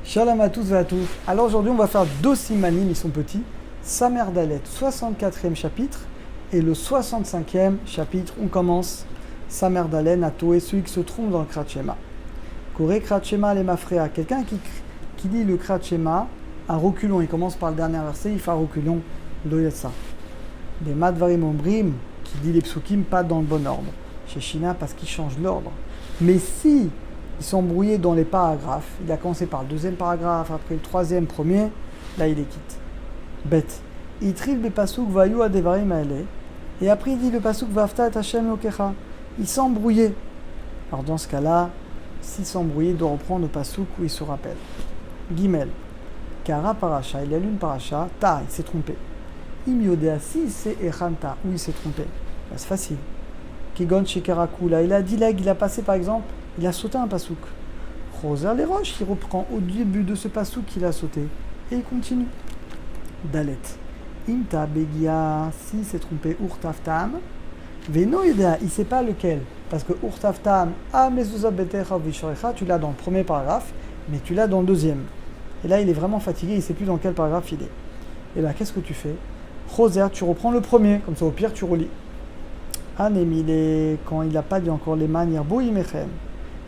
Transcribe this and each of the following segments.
Shalom à tous et à tous. Alors aujourd'hui, on va faire deux simanim, ils sont petits. Samer Dalet, 64e chapitre, et le 65e chapitre. On commence. Samer Dalet, Nato, et celui qui se trompe dans le Krat Shema. Kore Krat Shema les mafrea. Quelqu'un qui lit le Krat Shema à reculons. Il commence par le dernier verset, il fait un reculons. Loyetsa. Des Madvarim Ombrim, qui dit les psukim pas dans le bon ordre. Chez Shina, parce qu'il change l'ordre. Mais si ils sont embrouillés dans les paragraphes, il a commencé par le deuxième paragraphe, après le troisième, premier, là il les quitte. Bête. Il trive le pasuk vayu adevarim aele, et après il dit le pasuk vafta et Hashem lokecha. Il s'est embrouillé. Alors dans ce cas-là, s'il s'est embrouillé, il doit reprendre le pasuk où il se rappelle. Gimel. Kara paracha, il a lu une paracha, ta, il s'est trompé. Imiodea, si c'est echanta, où il s'est trompé. Bah, c'est facile. Kigon shekarakula, il a dit là, il a passé par exemple, il a sauté un pasouk. Roser les roches, il reprend au début de ce pasouk qu'il a sauté. Et il continue. Dalet. Imta begia, si s'est trompé, urtaftam. Veno yedea, il ne sait pas lequel. Parce que urtaftam, a mezuzah betecha vishorecha, tu l'as dans le premier paragraphe, mais tu l'as dans le deuxième. Et là, il est vraiment fatigué, il ne sait plus dans quel paragraphe il est. Et là, qu'est-ce que tu fais? Roser, tu reprends le premier, comme ça au pire, tu relis. Anemile, quand il n'a pas dit encore les manières boïmechem.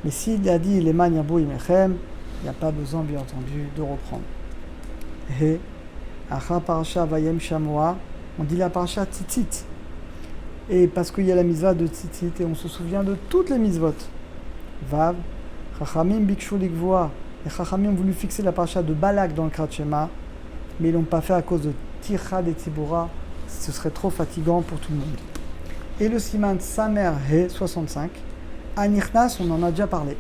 Mais s'il a dit les manières boïmechem, il n'y a pas besoin, bien entendu, de reprendre. He, acha parasha vayem shamoa, on dit la parasha tzitzit. Et parce qu'il y a la mitzvah de tzitzit, et on se souvient de toutes les mitzvot. Vav, chachamim bikshu likvoa, et chachamim ont voulu fixer la parasha de Balak dans le Krat Shema, mais ils ne l'ont pas fait à cause de Tircha et Tzibura, ce serait trop fatigant pour tout le monde. Et le siman Samer He 65, Anichnas, on en a déjà parlé.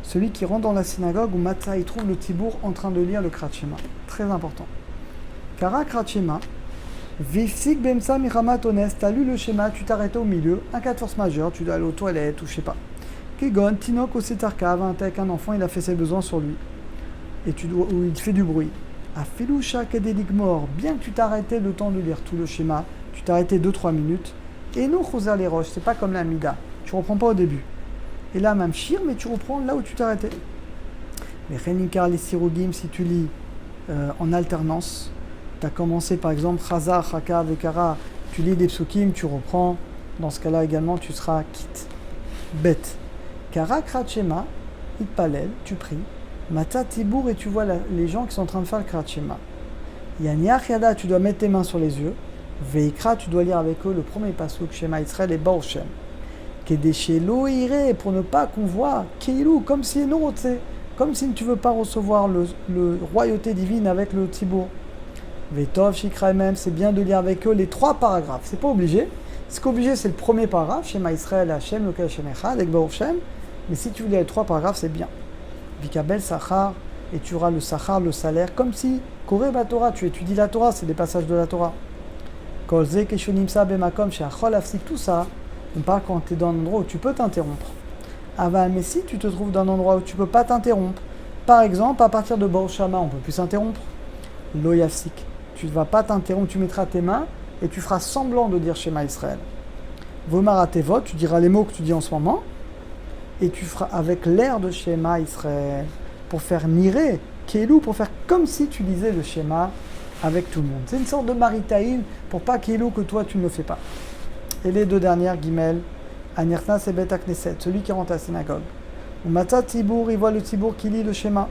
Celui qui rentre dans la synagogue où Matzah il trouve le Tibour en train de lire le Krat Shema. Très important. Kara Krat Shema, Vifsik Bemsa Miramat Ones, tu as lu le schéma, tu t'arrêtes au milieu, un cas de force majeure, tu dois aller aux toilettes ou je sais pas. Kegon, Tinok au Setarkav, un enfant, il a fait ses besoins sur lui. Et ou il fait du bruit. Afiloucha Kedeligmor, bien que tu t'arrêtais le temps de lire tout le schéma, tu t'arrêtais 2-3 minutes. Et nous, Rosa les roches, c'est pas comme la Mida. Tu reprends pas au début. Et là, même Shir, mais tu reprends là où tu t'arrêtais. Mais Renikar les Sirogim, si tu lis en alternance, tu as commencé par exemple Chazar, Chaka, Vekara, tu lis des psukim, tu reprends. Dans ce cas-là également, tu seras quitte. Bête. Kara Krat Shema, Itpalel, tu pries. Mata Tibour, et tu vois les gens qui sont en train de faire le Krat Shema. Yaniach Yada, tu dois mettre tes mains sur les yeux. Veikra, tu dois lire avec eux le premier pasuk Shema Israël et Baruch Shem. Kedeshelo ire, pour ne pas qu'on voit Keilou, comme si non, comme si tu ne veux pas recevoir le royauté divine avec le Tibour. Vetov Shikra même, c'est bien de lire avec eux les 3 paragraphes. C'est pas obligé. Ce qui est obligé, c'est le premier paragraphe Shema Israël Hashem Lokel Shem Echad avec Baruch Shem. Mais si tu veux lire les 3 paragraphes, c'est bien. Vikabel Sachar, et tu auras le Sachar, le salaire, comme si Koré Torah, tu étudies la Torah, c'est des passages de la Torah. Tout ça, on parle quand tu es dans un endroit où tu peux t'interrompre. Aval, mais si tu te trouves dans un endroit où tu ne peux pas t'interrompre, par exemple, à partir de Baruch Shama, on ne peut plus s'interrompre. Loyafsik, tu ne vas pas t'interrompre, tu mettras tes mains et tu feras semblant de dire Shema Israël. Vomaratevot, tu diras les mots que tu dis en ce moment et tu feras avec l'air de Shema Israël pour faire niré, Kélu, pour faire comme si tu lisais le Shema avec tout le monde. C'est une sorte de maritaïn pour pas qu'il que toi tu ne le fais pas. Et les 2 dernières, Gimel, Anirnas et Bet Knesset, celui qui rentre à la synagogue. Ou Matzah Tibour, il voit le Tibour qui lit le schéma.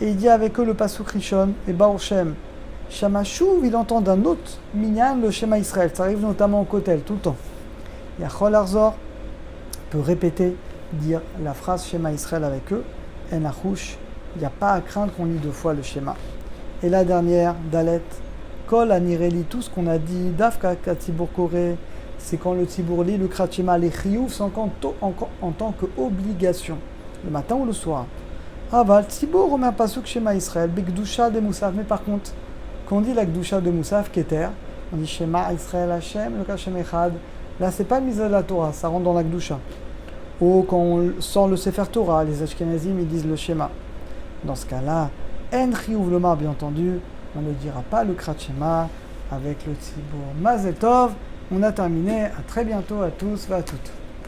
Et il dit avec eux le Pasuk Rishon et Baruch Shem. Shamashuv, il entend d'un autre minyan le schéma Israël. Ça arrive notamment au Kotel, tout le temps. Yachol Arzor peut répéter, dire la phrase schéma Israël avec eux. En Achouch, il n'y a pas à craindre qu'on lit 2 fois le schéma. Et la dernière, Dalet, Kol Anireli, tout ce qu'on a dit, Dafka Tibour Koré, c'est quand le Tibour lit le Krat Shema, les Chiyuv sont en tant qu'obligation, le matin ou le soir. Aval, Tibour remet un pasuk Shema Israël, Bekdusha de Moussaf, mais par contre, quand on dit la Kdusha de Moussaf, Keter, on dit Shema Israël Hashem, le Hashem Echad, là c'est pas mise à la Torah, ça rentre dans la Kdusha. Ou quand on sort le Sefer Torah, les Ashkenazim, ils disent le Shema. Dans ce cas-là, En Chiyuv Lomar, bien entendu, on ne dira pas le Krat Shema avec le Tibour. Mazel Tov, on a terminé. À très bientôt à tous et à toutes.